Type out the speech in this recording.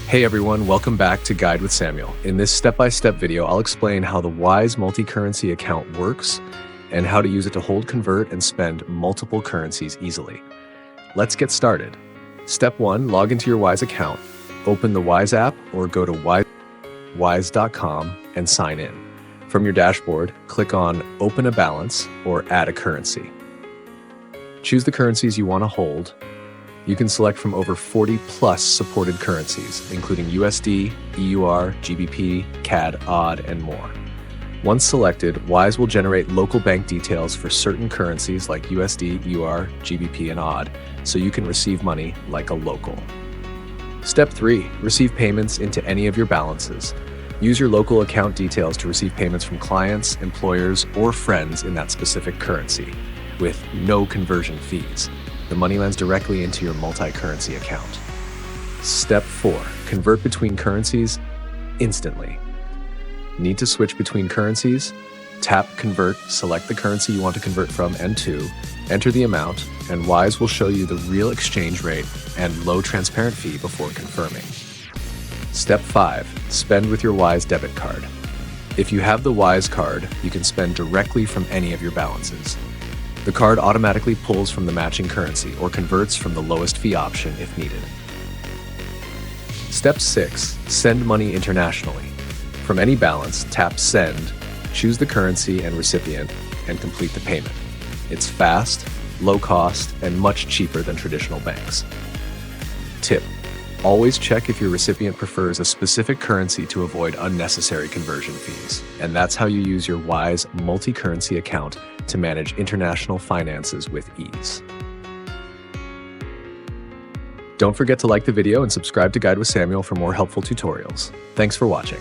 Hey everyone, welcome back to Guide with Samuel. In this step-by-step video, I'll explain how the Wise multi-currency account works and how to use it to hold, convert, and spend multiple currencies easily. Let's get started. Step 1, log into your Wise account. Open the Wise app or go to wise.com and sign in. From your dashboard, click on Open a Balance or Add a Currency. Choose the currencies you want to hold. You can select from over 40 plus supported currencies, including USD, EUR, GBP, CAD, AUD, and more. Once selected, Wise will generate local bank details for certain currencies like USD, EUR, GBP, and AUD, so you can receive money like a local. Step 3, receive payments into any of your balances. Use your local account details to receive payments from clients, employers, or friends in that specific currency, with no conversion fees. The money lands directly into your multi-currency account. Step 4, convert between currencies instantly. Need to switch between currencies? Tap Convert, select the currency you want to convert from and to, enter the amount, and Wise will show you the real exchange rate and low transparent fee before confirming. Step 5, spend with your Wise debit card. If you have the Wise card, you can spend directly from any of your balances. The card automatically pulls from the matching currency or converts from the lowest fee option if needed. Step 6, send money internationally. From any balance, tap Send, choose the currency and recipient, and complete the payment. It's fast, low cost, and much cheaper than traditional banks. Tip: always check if your recipient prefers a specific currency to avoid unnecessary conversion fees. And that's how you use your Wise multi-currency account to manage international finances with ease. Don't forget to like the video and subscribe to Guide with Samuel for more helpful tutorials. Thanks for watching.